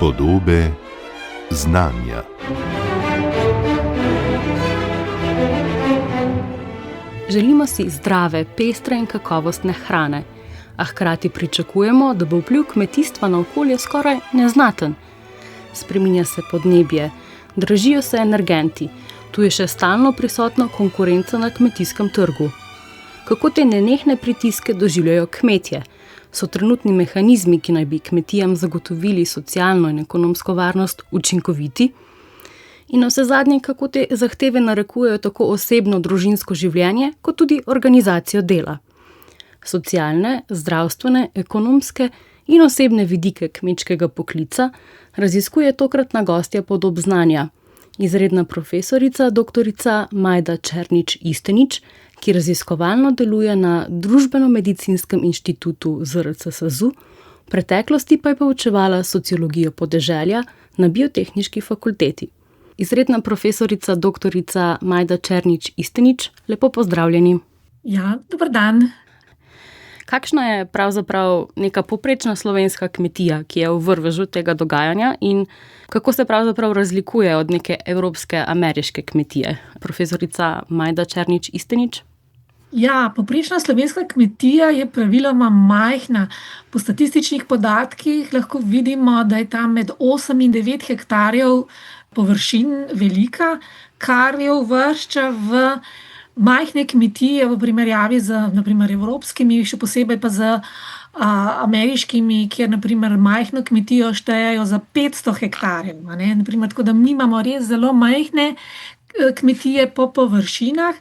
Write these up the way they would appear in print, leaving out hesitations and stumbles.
Podobe znanja. Želimo si zdrave, pestre in kakovostne hrane, a hkrati pričakujemo, da bo vpliv kmetijstva na okolje skoraj neznaten. Spreminja se podnebje, dražijo se energenti, tu je še stalno prisotna konkurenca na kmetijskem trgu. Kako te nenehne pritiske doživljajo kmetje? So trenutni mehanizmi, ki naj bi kmetijam zagotovili socialno in ekonomsko varnost, učinkoviti? In navsezadnje, kako te zahteve narekujejo tako osebno družinsko življenje, kot tudi organizacijo dela? Socialne, zdravstvene, ekonomske in osebne vidike kmečkega poklica raziskuje tokratna gostja Podob znanja, izredna profesorica dr. Majda Černič-Istenič, ki raziskovalno deluje na Družbeno-medicinskem inštitutu ZRC SAZU, v preteklosti pa je poučevala sociologijo podeželja na Biotehniški fakulteti. Izredna profesorica dr. Majda Černič-Istenič, lepo pozdravljeni. Ja, dober dan. Kakšna je pravzaprav neka povprečna slovenska kmetija, ki je v vrvežu tega dogajanja, in kako se pravzaprav razlikuje od neke evropske, ameriške kmetije? Profesorica Majda Černič-Istenič. Ja, povprečna slovenska kmetija je praviloma majhna. Po statističnih podatkih lahko vidimo, da je tam med 8 in 9 hektarjev površin velika, kar jo uvršča v majhne kmetije v primerjavi z na primer evropskimi, še posebej pa z ameriškimi, kjer na primer majhno kmetijo štejejo za 500 hektarjev. Na primer, tako da mi imamo res zelo majhne kmetije po površinah.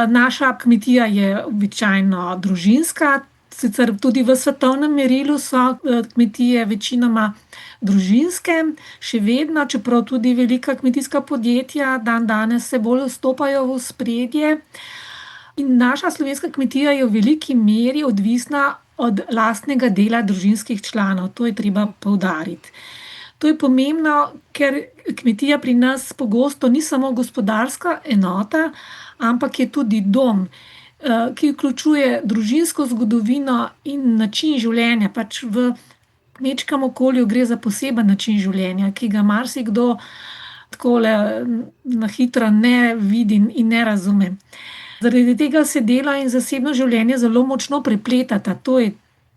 Naša kmetija je običajno družinska, sicer tudi v svetovnem merilu so kmetije večinoma družinske, še vedno, čeprav tudi velika kmetijska podjetja danes se bolj vstopajo v ospredje. In naša slovenska kmetija je v veliki meri odvisna od lastnega dela družinskih članov, to je treba poudariti. To je pomembno, ker kmetija pri nas pogosto ni samo gospodarska enota, ampak je tudi dom, ki vključuje družinsko zgodovino in način življenja. Pač v kmečkem okolju gre za poseben način življenja, ki ga marsikdo takole na hitro ne vidi in ne razume. Zaradi tega se delo in zasebno življenje zelo močno prepletata, to je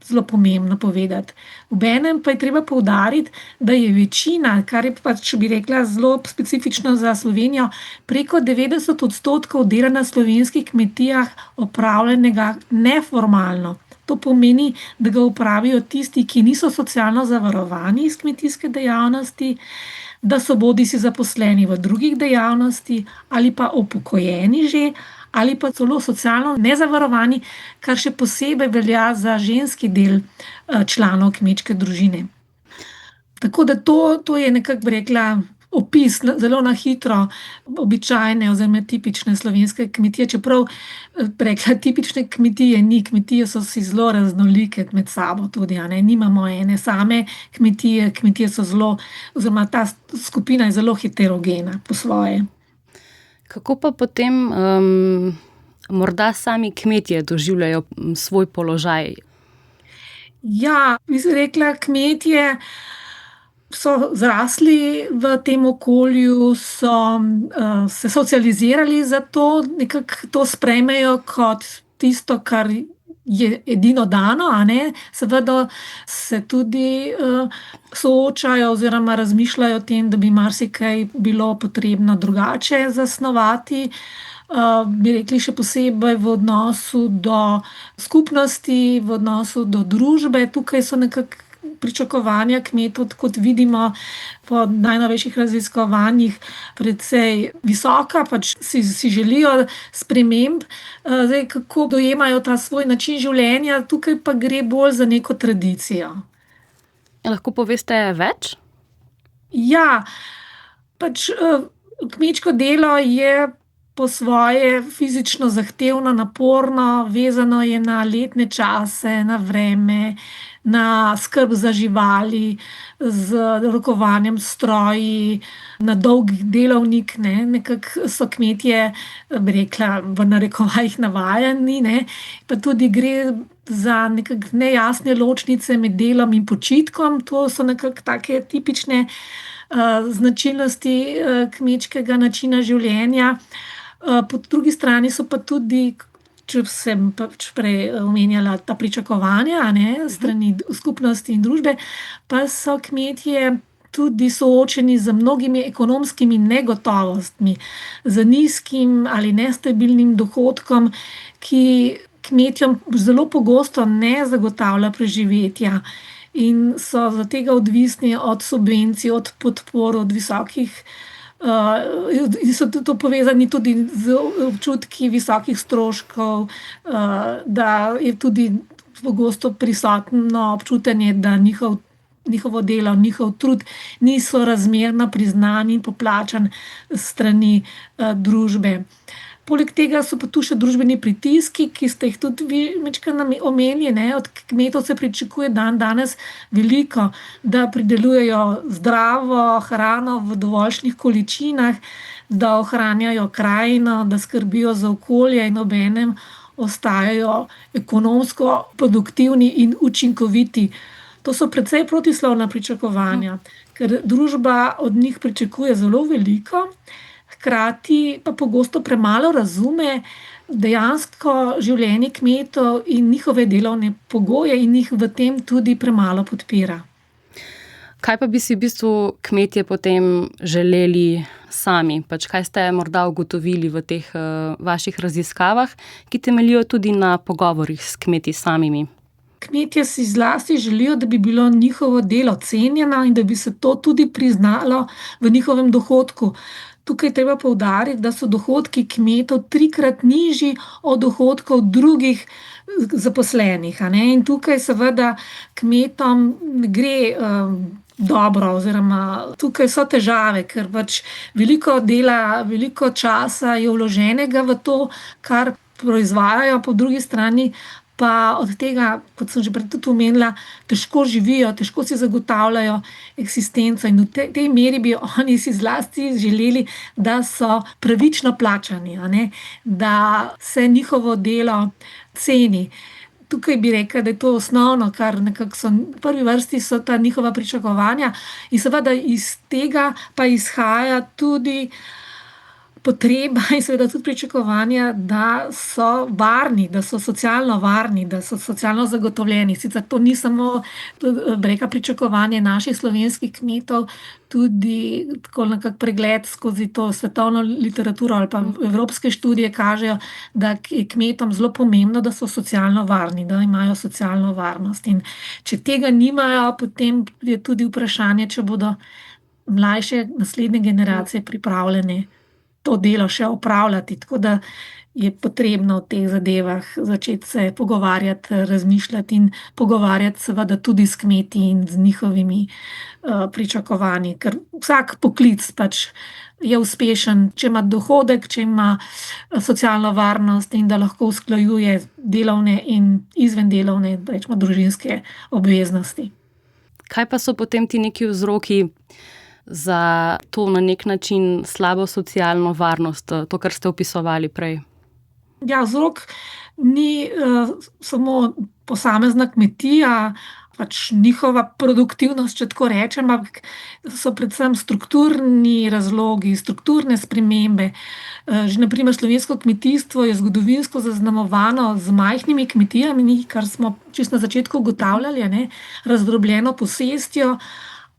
zelo pomembno povedati. Obenem pa je treba poudariti, da je večina, kar je pač, bi rekla, zelo specifično za Slovenijo, preko 90% dela na slovenskih kmetijah opravljenega neformalno. To pomeni, da ga opravijo tisti, ki niso socialno zavarovani iz kmetijske dejavnosti, da so bodisi zaposleni v drugih dejavnosti ali pa upokojeni že, ali pa celo socialno nezavarovani, kar še posebej velja za ženski del članov kmečke družine. Tako da to je nekako, bi rekla, opis zelo na hitro običajne oziroma tipične slovenske kmetije, čeprav rekla tipične kmetije ni, kmetije so si zelo raznolike med sabo tudi, nimamo ene same kmetije, kmetije so zelo, oziroma ta skupina je zelo heterogena po svoje. Kako pa potem morda sami kmetje doživljajo svoj položaj? Ja, bi se rekla, kmetje so zrasli v tem okolju, so se socializirali za to, nekako to sprejmejo kot tisto, kar je edino dano, Seveda se tudi soočajo oziroma razmišljajo o tem, da bi marsikaj bilo potrebno drugače zasnovati. Bi rekli še posebej v odnosu do skupnosti, v odnosu do družbe. Tukaj so nekako pričakovanja kmetov, kot vidimo po najnovejših raziskovanjih, precej visoka, pač si želijo sprememb. Zdaj, kako dojemajo ta svoj način življenja, tukaj pa gre bolj za neko tradicijo. Lahko poveste več? Ja, pač kmečko delo je po svoje fizično zahtevno, naporno, vezano je na letne čase, na vreme, na skrb za živali, z rokovanjem s stroji, na dolg delovnik, ne. Nekako so kmetje, bi rekla, v narekovajih navajeni, ne. Pa tudi gre za nekako nejasne ločnice med delom in počitkom. To so nekako take tipične značilnosti kmečkega načina življenja. Po drugi strani so pa tudi, če sem pač prej omenjala ta pričakovanja, ne, s strani skupnosti in družbe, pa so kmetje tudi soočeni z mnogimi ekonomskimi negotovostmi, z nizkim ali nestabilnim dohodkom, ki kmetjem zelo pogosto ne zagotavlja preživetja in so zaradi tega odvisni od subvencij, od podpor, od visokih in so to povezani tudi z občutki visokih stroškov, da je tudi pogosto prisotno občutanje, da njihovo delo, njihov trud ni sorazmerno priznan in poplačan s strani družbe. Poleg tega so pa tu še družbeni pritiski, ki ste jih tudi vi majčkeno omenili, ne. Od kmetov se pričakuje dandanes veliko, da pridelujejo zdravo hrano v dovoljšnih količinah, da ohranjajo krajino, da skrbijo za okolje in obenem ostajajo ekonomsko produktivni in učinkoviti. To so precej protislovna pričakovanja, ker družba od njih pričakuje zelo veliko, hkrati pa pogosto premalo razume dejansko življenje kmetov in njihove delovne pogoje in jih v tem tudi premalo podpira. Kaj pa bi si v bistvu kmetje potem želeli sami? Pač kaj ste morda ugotovili v teh vaših raziskavah, ki temeljijo tudi na pogovorih s kmeti samimi? Kmetje si zlasti želijo, da bi bilo njihovo delo cenjeno in da bi se to tudi priznalo v njihovem dohodku. Tukaj je treba poudariti, da so dohodki kmetov 3-krat nižji od dohodkov drugih zaposlenih, a ne. In tukaj seveda kmetom ne gre dobro oziroma tukaj so težave, ker pač veliko dela, veliko časa je vloženega v to, kar proizvajajo, po drugi strani pa od tega, kot sem že prej tudi omenila, težko živijo, težko si zagotavljajo eksistenco in v tej meri bi oni si zlasti želeli, da so pravično plačani, a ne, da se njihovo delo ceni. Tukaj bi rekla, da je to osnovno, kar nekako so v prvi vrsti so ta njihova pričakovanja in seveda iz tega pa izhaja tudi potreba in seveda tudi pričakovanja, da so varni, da so socialno varni, da so socialno zagotovljeni. Sicer to ni samo, bi rekla, pričakovanje naših slovenskih kmetov, tudi tako nekako pregled skozi to svetovno literaturo ali pa evropske študije kažejo, da je kmetom zelo pomembno, da so socialno varni, da imajo socialno varnost. In če tega nimajo, potem je tudi vprašanje, če bodo mlajše naslednje generacije pripravljene to delo še opravljati, tako da je potrebno o teh zadevah začeti se pogovarjati, razmišljati in pogovarjati seveda tudi s kmeti in z njihovimi pričakovanji, ker vsak poklic pač je uspešen, če ima dohodek, če ima socialno varnost in da lahko usklajuje delovne in izven delovne, recimo družinske obveznosti. Kaj pa so potem ti neki vzroki za to na nek način slabo socialno varnost, to, kar ste opisovali prej? Ja, vzrok ni samo posamezna kmetija, pač njihova produktivnost, če tako rečem, ampak so predvsem strukturni razlogi, strukturne spremembe. Že na primer slovensko kmetijstvo je zgodovinsko zaznamovano z majhnimi kmetijami, kar smo čisto na začetku ugotavljali, a ne, razdrobljeno posestjo,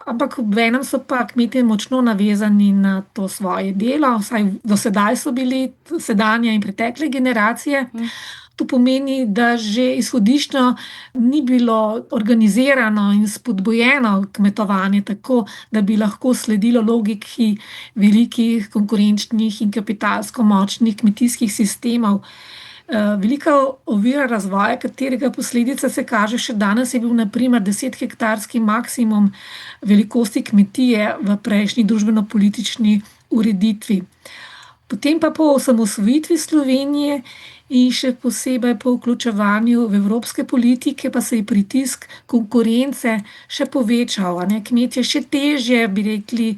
ampak obenem so pa kmetje močno navezani na to svoje delo, vsaj do sedaj so bili, sedanje in pretekle generacije. To pomeni, da že izhodiščno ni bilo organizirano in spodbujeno kmetovanje tako, da bi lahko sledilo logiki velikih, konkurenčnih in kapitalsko močnih kmetijskih sistemov. Velika ovira razvoja, katerega posledica se kaže še danes, je bil na primer 10-hektarski maksimum velikosti kmetije v prejšnji družbeno-politični ureditvi. Potem pa po osamosvojitvi Slovenije in še posebej po vključevanju v evropske politike pa se je pritisk konkurence še povečal, a ne. Kmetje še težje, bi rekli,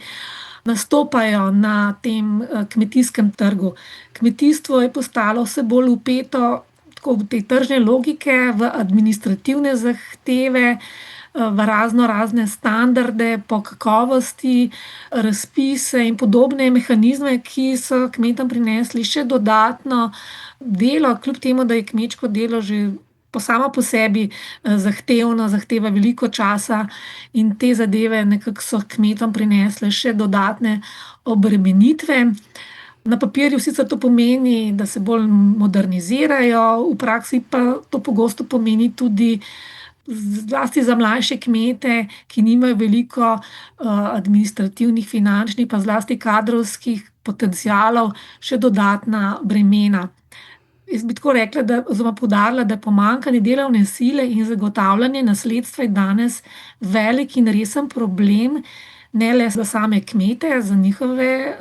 nastopajo na tem kmetijskem trgu. Kmetijstvo je postalo vse bolj vpeto tako v te tržne logike, v administrativne zahteve, v razne standarde po kakovosti, razpise in podobne mehanizme, ki so kmetom prinesli še dodatno delo, kljub temu, da je kmečko delo že samo po sebi zahtevno, zahteva veliko časa in te zadeve nekako so kmetom prinesle še dodatne obremenitve. Na papirju sicer to pomeni, da se bolj modernizirajo, v praksi pa to pogosto pomeni tudi, zlasti za mlajše kmete, ki nimajo veliko administrativnih, finančnih, pa zlasti kadrovskih potencialov, še dodatna bremena. Jaz bi tako rekla, oziroma poudarila, da pomanjkanje delovne sile in zagotavljanje nasledstva je danes velik in resen problem, ne le za same kmete, za njihove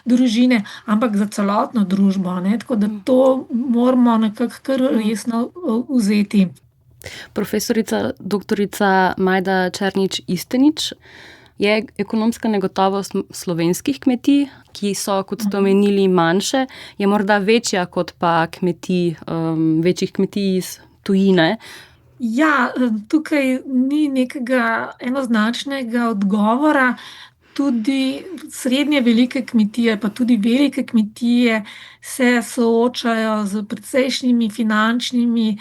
družine, ampak za celotno družbo, ne. Tako da to moramo nekako kar resno vzeti. Profesorica doktorica Majda Černič-Istenič, je ekonomska negotovost slovenskih kmetij, ki so, kot ste omenili, manjše, je morda večja kot pa večjih kmetij iz tujine? Ja, tukaj ni nekega enoznačnega odgovora. Tudi srednje velike kmetije, pa tudi velike kmetije se soočajo s precejšnjimi finančnimi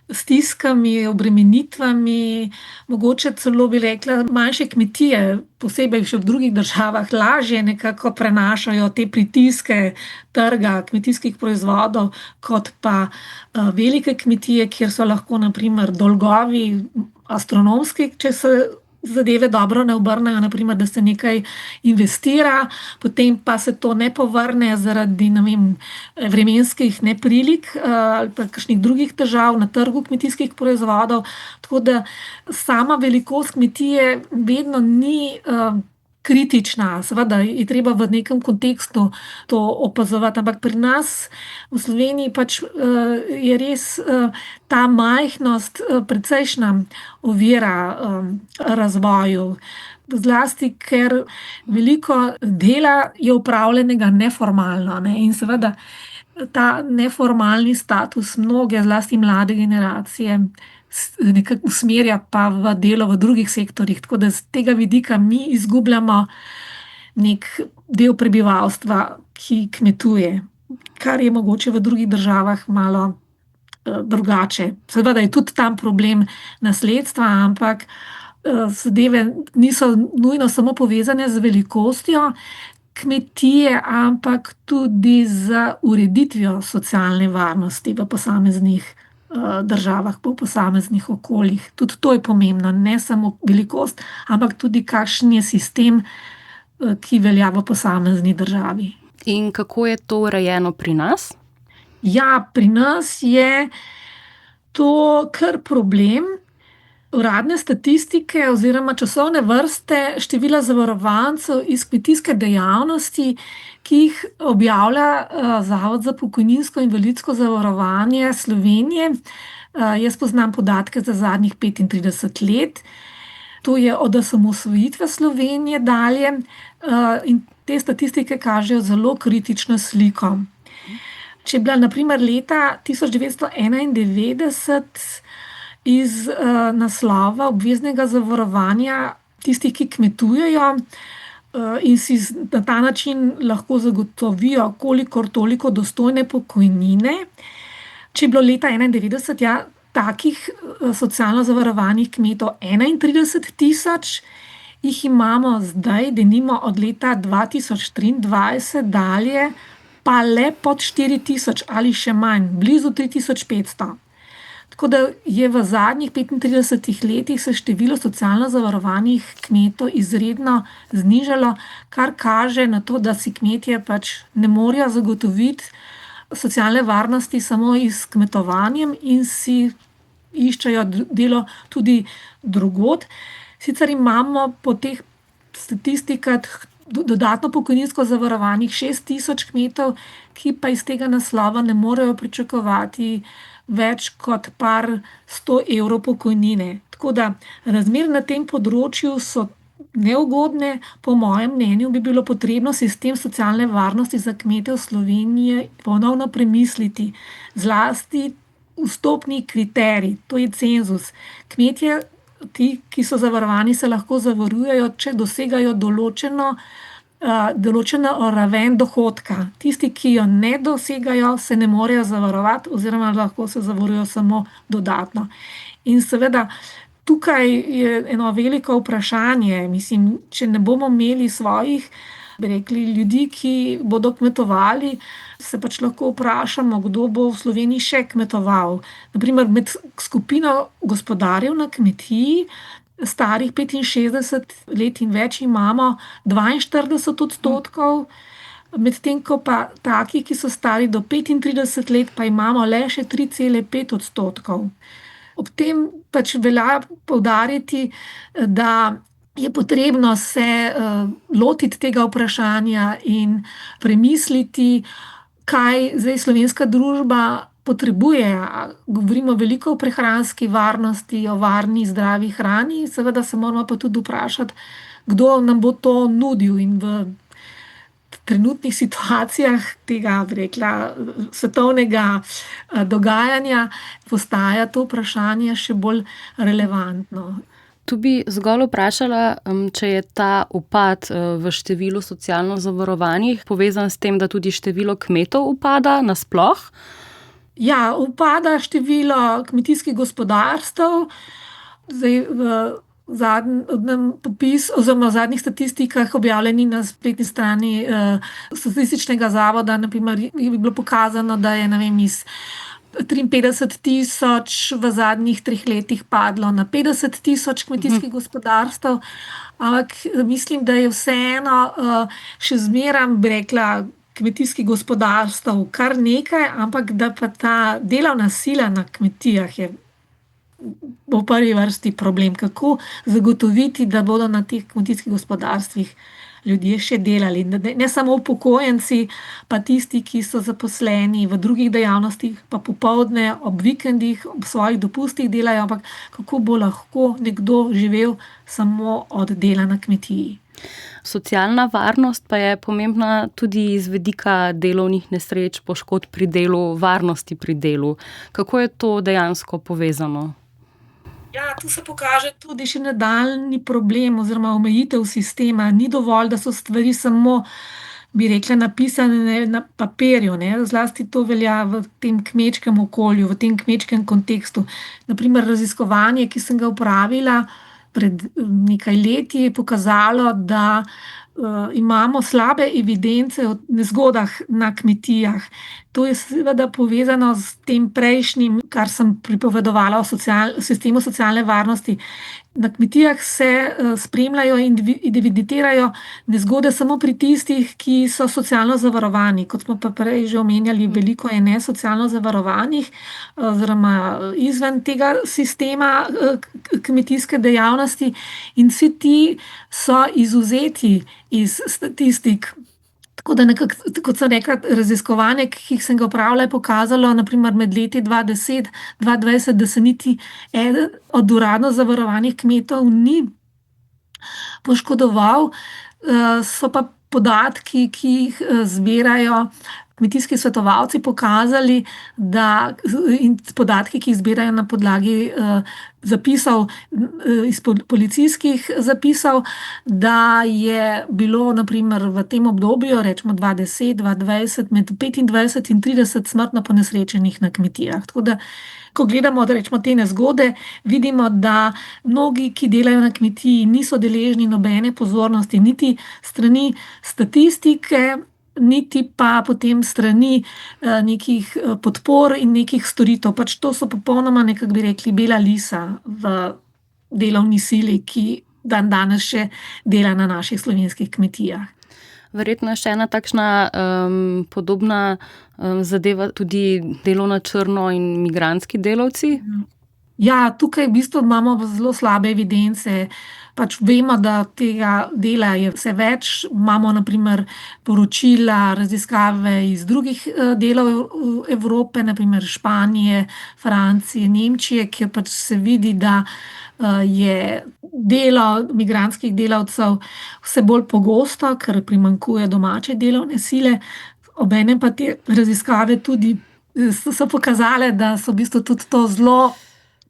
stiskami, obremenitvami, mogoče celo bi rekla, manjše kmetije, posebej še v drugih državah, lažje nekako prenašajo te pritiske trga kmetijskih proizvodov, kot pa velike kmetije, kjer so lahko na primer dolgovi astronomski, če se zadeve dobro ne obrnejo, na primer, da se nekaj investira, potem pa se to ne povrne zaradi, ne vem, vremenskih neprilik ali pa kakšnih drugih težav na trgu kmetijskih proizvodov. Tako da sama velikost kmetije vedno ni kritična, seveda je treba v nekem kontekstu to opazovati, ampak pri nas v Sloveniji pač je res ta majhnost precejšnja ovira razvoju. Zlasti, ker veliko dela je opravljenega neformalno, ne, in seveda ta neformalni status mnoge, zlasti mlade generacije, nekako usmerja pa v delo v drugih sektorjih, tako da z tega vidika mi izgubljamo neki del prebivalstva, ki kmetuje, kar je mogoče v drugih državah malo drugače. Seveda je tudi tam problem nasledstva, ampak zadeve niso nujno samo povezane z velikostjo kmetije, ampak tudi z ureditvijo socialne varnosti v posameznih državah, po posameznih okoljih. Tudi to je pomembno, ne samo velikost, ampak tudi kakšen je sistem, ki velja v posamezni državi. In kako je to urejeno pri nas? Ja, pri nas je to kar problem. Uradne statistike oziroma časovne vrste števila zavarovancev iz kmetijske dejavnosti, ki jih objavlja Zavod za pokojninsko in invalidsko zavarovanje Slovenije. Jaz poznam podatke za zadnjih 35 let. To je od osamosvojitve Slovenije dalje. In te statistike kažejo zelo kritično sliko. Če je bila na primer leta 1991 iz naslova obveznega zavarovanja tistih, ki kmetujejo in si na ta način lahko zagotovijo kolikor toliko dostojne pokojnine. Če je bilo leta 1991, ja, takih socialno zavarovanih kmetov 31 tisoč, jih imamo zdaj, denimo od leta 2023 dalje, pa le pod 4 tisoč ali še manj, blizu 3500. Tako da je v zadnjih 35 letih se število socialno zavarovanih kmetov izredno znižalo, kar kaže na to, da si kmetje pač ne morejo zagotoviti socialne varnosti samo s kmetovanjem in si iščejo delo tudi drugod. Sicer imamo po teh statistikah dodatno pokojninsko zavarovanih 6.000 kmetov, ki pa iz tega naslova ne morejo pričakovati več kot par 100 evrov pokojnine. Tako da razmere na tem področju so neugodne. Po mojem mnenju bi bilo potrebno sistem socialne varnosti za kmete v Sloveniji ponovno premisliti. Zlasti vstopni kriterij, to je cenzus. Kmetje, ti, ki so zavarovani, se lahko zavarujejo, če dosegajo določeno raven dohodka. Tisti, ki jo ne dosegajo, se ne morejo zavarovati oziroma lahko se zavarujejo samo dodatno. In seveda tukaj je eno veliko vprašanje. Mislim, če ne bomo imeli svojih, bi rekli, ljudi, ki bodo kmetovali, se pač lahko vprašamo, kdo bo v Sloveniji še kmetoval. Naprimer, med skupino gospodarjev na kmetiji, starih 65 let in več, imamo 42%, medtem ko pa taki, ki so stari do 35 let, pa imamo le še 3,5%. Ob tem pač velja poudariti, da je potrebno se lotiti tega vprašanja in premisliti, kaj zdaj slovenska družba potrebuje. Govorimo veliko o prehranski varnosti, o varni, zdravi hrani, seveda se moramo pa tudi vprašati, kdo nam bo to nudil. In v trenutnih situacijah tega, bi rekla, svetovnega dogajanja postaja to vprašanje še bolj relevantno. Tu bi zgolj vprašala, če je ta upad v številu socialno zavarovanih povezan s tem, da tudi število kmetov upada nasploh? Ja, upada število kmetijskih gospodarstev. Zdaj v zadnjem popisu oziroma v zadnjih statistikah, objavljenih na spletni strani Statističnega zavoda, na primer, je bilo pokazano, da je, iz 53.000 v zadnjih 3 letih padlo na 50.000 kmetijskih gospodarstev, ampak mislim, da je vseeno še zmeraj, bi rekla, kmetijskih gospodarstev kar nekaj, ampak da pa ta delovna sila na kmetijah je v prvi vrsti problem. Kako zagotoviti, da bodo na teh kmetijskih gospodarstvih ljudje še delali. Ne samo upokojenci, pa tisti, ki so zaposleni v drugih dejavnostih, pa popoldne, ob vikendih, ob svojih dopustih delajo, ampak kako bo lahko nekdo živel samo od dela na kmetiji. Socialna varnost pa je pomembna tudi iz vidika delovnih nesreč, poškodb pri delu, varnosti pri delu. Kako je to dejansko povezano? Ja, tu se pokaže tudi še nadaljnji problem oziroma omejitev sistema. Ni dovolj, da so stvari samo, bi rekla, napisane na papirju. Zlasti to velja v tem kmečkem okolju, v tem kmečkem kontekstu. Naprimer, raziskovanje, ki sem ga opravila pred nekaj leti, je pokazalo, da imamo slabe evidence o nezgodah na kmetijah. To je seveda povezano s tem prejšnjim, kar sem pripovedovala o sistemu socialne varnosti. Na kmetijah se spremljajo in evidentirajo nezgode samo pri tistih, ki so socialno zavarovani. Kot smo pa prej že omenjali, veliko je nesocialno zavarovanih oziroma izven tega sistema kmetijske dejavnosti, in vsi ti so izvzeti iz statistik. Tako da nekako, kot sem rekla, raziskovanje, ki sem ga opravila, je pokazalo, naprimer med leti 2010-2020, da se niti eden od uradno zavarovanih kmetov ni poškodoval. So pa podatki, ki jih zbirajo kmetijski svetovalci, pokazali, in podatki, ki jih zbirajo na podlagi zapisov iz policijskih zapisov, da je bilo naprimer v tem obdobju, rečemo 2010-2020, med 25 in 30 smrtno ponesrečenih na kmetijah. Tako da, ko gledamo, rečemo, te nezgode, vidimo, da mnogi, ki delajo na kmetiji, niso deležni nobene pozornosti, niti strani statistike, niti pa potem strani nekih podpor in nekih storitev. Pač to so popolnoma, nekako bi rekli, bela lisa v delovni sili, ki danes še dela na naših slovenskih kmetijah. Verjetno je še ena takšna podobna zadeva tudi delo na črno in migrantski delavci? Ja, tukaj v bistvu imamo zelo slabe evidence. Pač vemo, da tega dela je vse več. Imamo naprimer poročila, raziskave iz drugih delov Evrope, naprimer Španije, Francije, Nemčije, kjer pač se vidi, da je delo migrantskih delavcev vse bolj pogosto, ker primanjkuje domače delovne sile. Obenem pa te raziskave tudi so pokazale, da so v bistvu tudi to zelo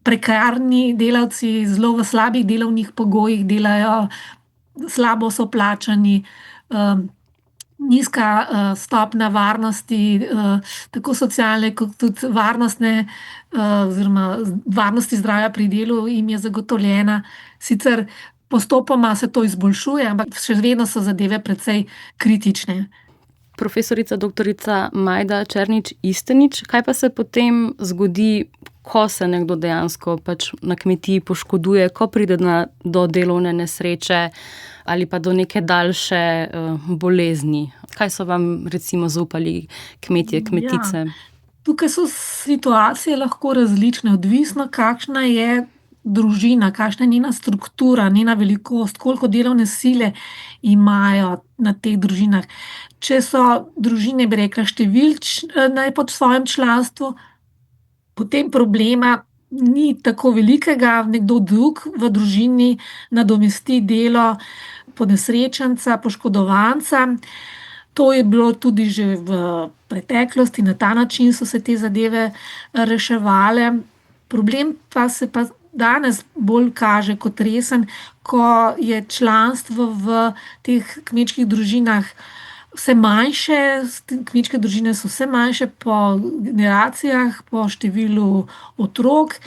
prekarni delavci, zelo v slabih delovnih pogojih delajo, slabo so plačani, nizka stopnja varnosti, tako socialne kot tudi varnostne, oziroma varnosti zdravja pri delu jim je zagotovljena. Sicer postopoma se to izboljšuje, ampak še vedno so zadeve precej kritične. Profesorica doktorica Majda Černič-Istenič, kaj pa se potem zgodi, ko se nekdo dejansko pač na kmetiji poškoduje, ko pride do delovne nesreče ali pa do neke daljše bolezni? Kaj so vam recimo zaupali kmetje, kmetice? Ja. Tukaj so situacije lahko različne, odvisno kakšna je družina, kakšna je njena struktura, njena velikost, koliko delovne sile imajo na teh družinah. Če so družine, bi rekla, številčne po svojem članstvu, potem problema ni tako velikega, nekdo drug v družini nadomesti delo ponesrečenca, poškodovanca. To je bilo tudi že v preteklosti, na ta način so se te zadeve reševale. Problem pa se pa danes bolj kaže kot resen, ko je članstvo v teh kmečkih družinah vse manjše, kmečke družine so vse manjše po generacijah, po številu otrok,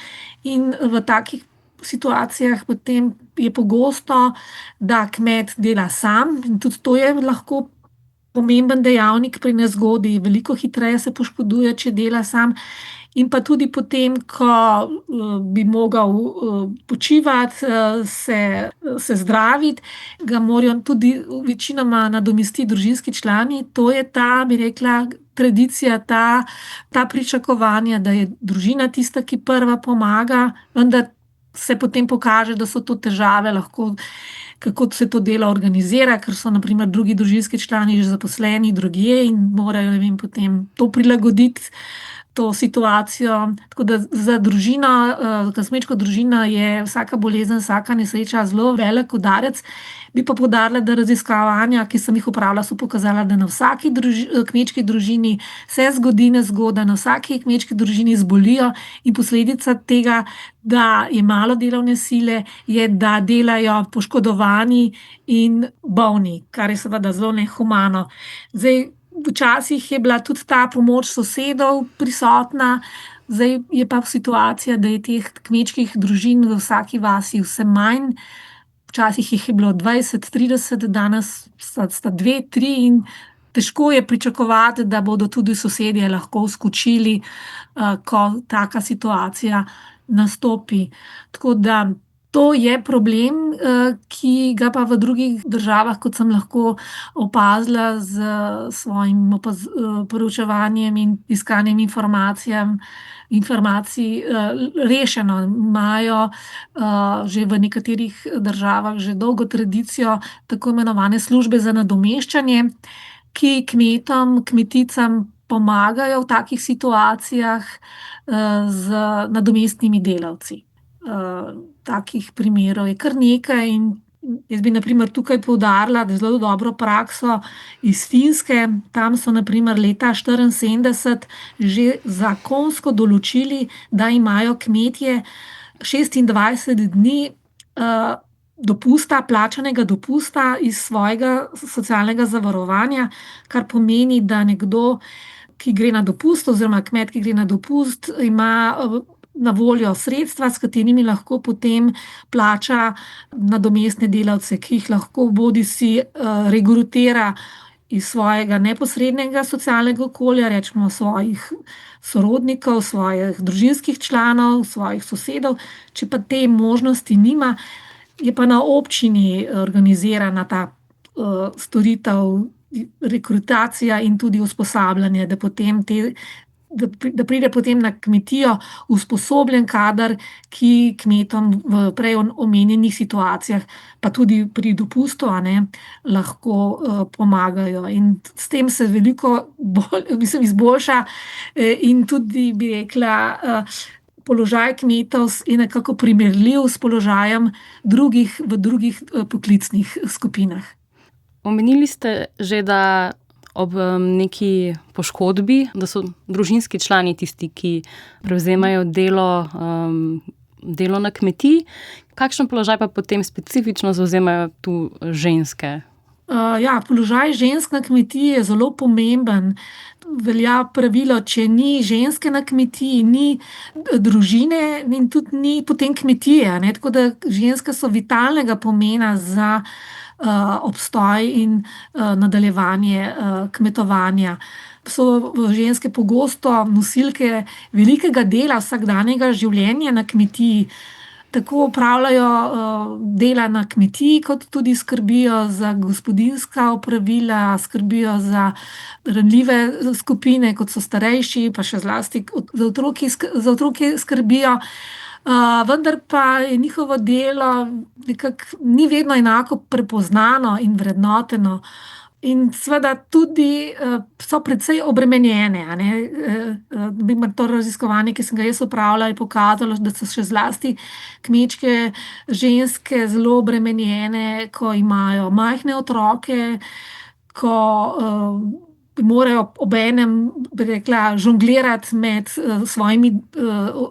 in v takih situacijah potem je pogosto, da kmet dela sam, in tudi to je lahko pomemben dejavnik pri nezgodi, veliko hitreje se poškoduje, če dela sam. In pa tudi potem, ko bi mogel počivati, se zdraviti, ga morajo tudi večinoma nadomestiti družinski člani. To je ta, bi rekla, tradicija, ta pričakovanja, da je družina tista, ki prva pomaga, vendar se potem pokaže, da so to težave lahko, kako se to delo organizira, ker so na primer drugi družinski člani že zaposleni drugje in morajo, ne vem, potem to prilagoditi, to situacijo. Tako da za družino, za kmečko družino je vsaka bolezen, vsaka nesreča zelo velik udarec. Bi pa poudarila, da raziskovanja, ki sem jih opravila, so pokazala, da na vsaki kmečki družini se zgodi nezgoda, na vsaki kmečki družini zbolijo, in posledica tega, da je malo delovne sile, je, da delajo poškodovani in bolni, kar je seveda zelo nehumano. Zdaj, včasih je bila tudi ta pomoč sosedov prisotna, zdaj je pa situacija, da je teh kmečkih družin v vsaki vasi vse manj. Včasih jih je bilo 20, 30, danes sta 2, 3 in težko je pričakovati, da bodo tudi sosedje lahko vskočili, ko taka situacija nastopi. Tako da to je problem, ki ga pa v drugih državah, kot sem lahko opazila s svojim proučevanjem in iskanjem informacij, rešeno. Imajo že v nekaterih državah že dolgo tradicijo tako imenovane službe za nadomeščanje, ki kmetom, kmeticam pomagajo v takih situacijah z nadomestnimi delavci. Takih primerov je kar nekaj in jaz bi na primer tukaj poudarila, da zelo dobro prakso iz Finske. Tam so na primer leta 1974 že zakonsko določili, da imajo kmetje 26 dni dopusta, plačanega dopusta iz svojega socialnega zavarovanja, kar pomeni, da nekdo, ki gre na dopust, oziroma kmet, ki gre na dopust, ima na voljo sredstva, s katerimi lahko potem plača nadomestne delavce, ki jih lahko bodisi regrutira iz svojega neposrednega socialnega okolja, rečemo svojih sorodnikov, svojih družinskih članov, svojih sosedov. Če pa te možnosti nima, je pa na občini organizirana ta storitev, rekrutacija in tudi usposabljanje, da potem te da pride potem na kmetijo usposobljen kader, ki kmetom v prej omenjenih situacijah, pa tudi pri dopustu, lahko pomagajo. In s tem se veliko izboljša in tudi, bi rekla, položaj kmetov je nekako primerljiv s položajem v drugih poklicnih skupinah. Omenili ste že, da ob neki poškodbi, da so družinski člani tisti, ki prevzemajo delo na kmetiji. Kakšen položaj pa potem specifično zavzemajo tu ženske? Položaj žensk na kmetiji je zelo pomemben. Velja pravilo, če ni ženske na kmetiji, ni družine in tudi ni potem kmetije, Tako da ženske so vitalnega pomena za obstoj in nadaljevanje kmetovanja. So ženske pogosto nosilke velikega dela vsakdanjega življenja na kmetiji. Tako opravljajo dela na kmetiji, kot tudi skrbijo za gospodinjska opravila, skrbijo za ranljive skupine, kot so starejši, pa še zlasti za otroke skrbijo. Vendar pa je njihovo delo nekako ni vedno enako prepoznano in vrednoteno. In seveda tudi so precej obremenjene, To raziskovanje, ki sem ga jaz opravila, je pokazalo, da so še zlasti kmečke ženske zelo obremenjene, ko imajo majhne otroke, ko morajo obenem, bi rekla, žonglirati med svojimi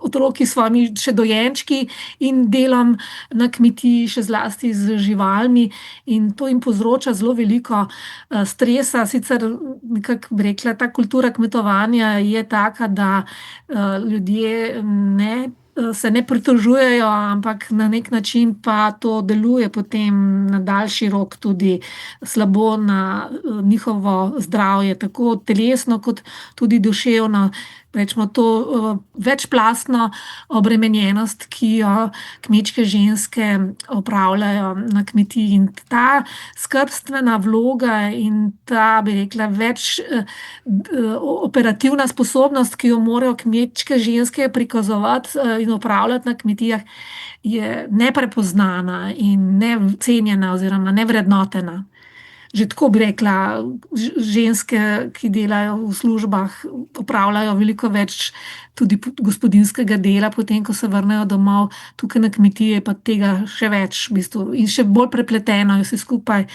otroki, svojimi še dojenčki in delom na kmetiji, še zlasti z živalmi. In to jim povzroča zelo veliko stresa. Sicer, nekako bi rekla, ta kultura kmetovanja je taka, da ljudje se ne pritožujejo, ampak na nek način pa to deluje potem na daljši rok tudi slabo na njihovo zdravje, tako telesno kot tudi duševno. Rečemo to večplastno obremenjenost, ki jo kmečke ženske opravljajo na kmetiji. In ta skrbstvena vloga in ta, bi rekla, operativna sposobnost, ki jo morajo kmečke ženske prikazovati in opravljati na kmetijah, je neprepoznana in necenjena oziroma nevrednotena. Že tako bi rekla, ženske, ki delajo v službah, opravljajo veliko več tudi gospodinjskega dela, potem ko se vrnejo domov. Tukaj na kmetiji je pa tega še več, v bistvu, in še bolj prepleteno je vse skupaj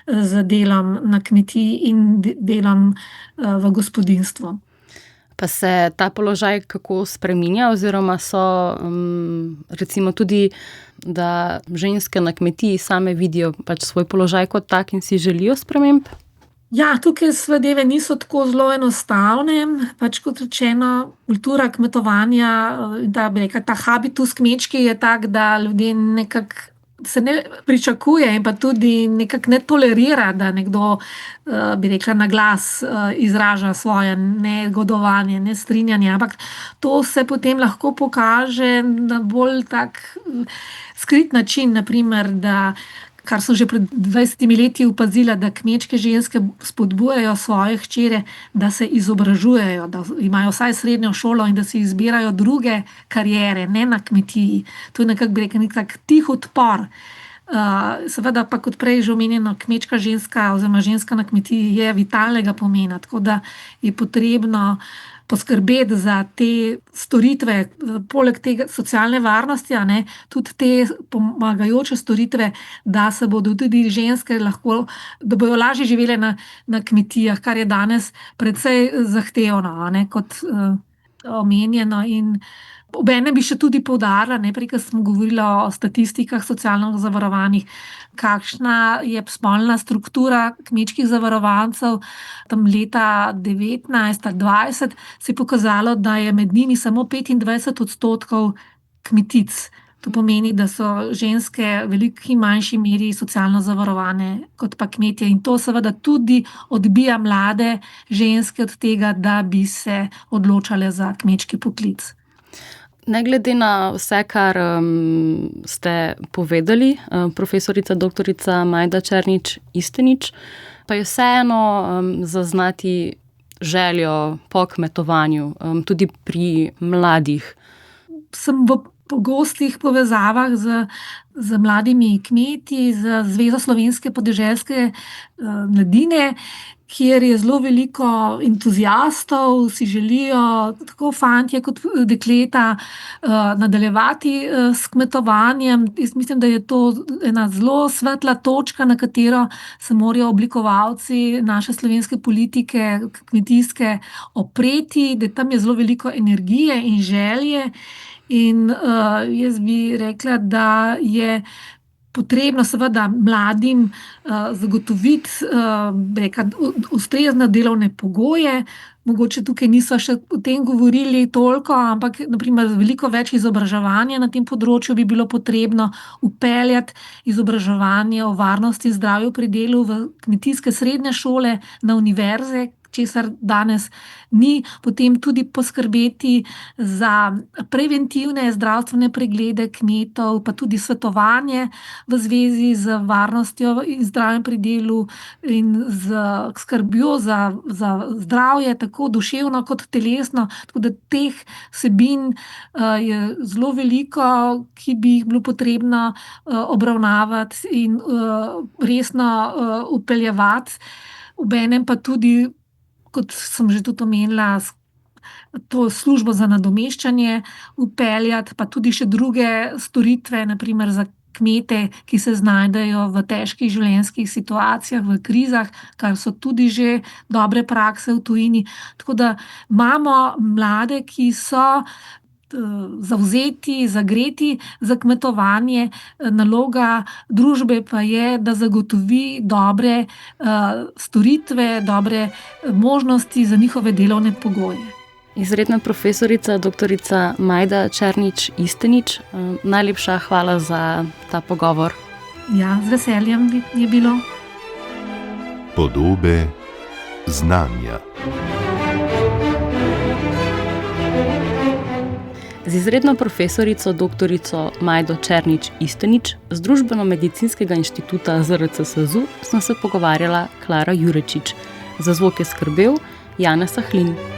z delom na kmetiji in delom v gospodinjstvu. Pa se ta položaj kako spreminja, oziroma so recimo tudi, da ženske na kmetiji same vidijo pač svoj položaj kot tak in si želijo sprememb? Tukaj zadeve niso tako zelo enostavne. Pač kot rečeno, kultura kmetovanja, da bi rekla, ta habitus kmečki je tak, da ljudje nekako se ne pričakuje in pa tudi nekako ne tolerira, da nekdo, bi rekla, na glas izraža svoje negodovanje, nestrinjanje, ampak to se potem lahko pokaže na bolj tak skrit način, naprimer, da, kar sem že pred 20 leti opazila, da kmečke ženske spodbujajo svoje hčere, da se izobražujejo, da imajo vsaj srednjo šolo in da si izbirajo druge kariere, ne na kmetiji. To je nekako, bi rekla, nek tak tih odpor. Seveda pa, kot prej že omenjeno, kmečka ženska oziroma ženska na kmetiji je vitalnega pomena, tako da je potrebno poskrbeti za te storitve, poleg tega socialne varnosti, tudi te pomagajoče storitve, da se bodo tudi ženske lahko, da bodo lažje živele na kmetijah, kar je danes precej zahtevno, kot omenjeno. In obenem bi še tudi poudarila, prej, ko smo govorili o statistikah socialno zavarovanih, kakšna je spolna struktura kmečkih zavarovancev. Tam leta 19-20 se je pokazalo, da je med njimi samo 25% kmetic. To pomeni, da so ženske v veliki manjši meri socialno zavarovane kot pa kmetje. In to seveda tudi odbija mlade ženske od tega, da bi se odločale za kmečki poklic. Ne glede na vse, kar ste povedali, profesorica doktorica Majda Černič Istenič, pa je vseeno zaznati željo po kmetovanju, tudi pri mladih? Sem v pogostih povezavah z mladimi kmeti, z Zvezo slovenske podeželske mladine, kjer je zelo veliko entuziastov, si želijo tako fantje kot dekleta nadaljevati s kmetovanjem. Jaz mislim, da je to ena zelo svetla točka, na katero se morajo oblikovalci naše slovenske politike, kmetijske, opreti, da tam je zelo veliko energije in želje. In jaz bi rekla, da je potrebno seveda mladim zagotoviti ustrezne delovne pogoje. Mogoče tukaj niso še o tem govorili toliko, ampak naprimer veliko več izobraževanja na tem področju bi bilo potrebno vpeljati, izobraževanje o varnosti in zdravju pri delu v kmetijske srednje šole, na univerze, česar danes ni, potem tudi poskrbeti za preventivne zdravstvene preglede kmetov, pa tudi svetovanje v zvezi z varnostjo in zdravjem pri delu in z skrbjo za zdravje, tako duševno kot telesno. Tako da teh vsebin je zelo veliko, ki bi jih bilo potrebno obravnavati in resno vpeljevati. Obenem pa tudi, kot sem že tudi omenila, to službo za nadomeščanje vpeljati, pa tudi še druge storitve, naprimer za kmete, ki se znajdejo v težkih življenjskih situacijah, v krizah, kar so tudi že dobre prakse v tujini. Tako da imamo mlade, ki so zavzeti, zagreti za kmetovanje. Naloga družbe pa je, da zagotovi dobre storitve, dobre možnosti za njihove delovne pogoje. Izredna profesorica, doktorica Majda Černič Istenič, najlepša hvala za ta pogovor. Ja, z veseljem je bilo. Podobe znanja. Z izredno profesorico doktorico Majdo Černič Istenič z Družbeno-medicinskega inštituta ZRC SAZU sem se pogovarjala Klara Jurečič. Za zvok je skrbel Janez Sahlin.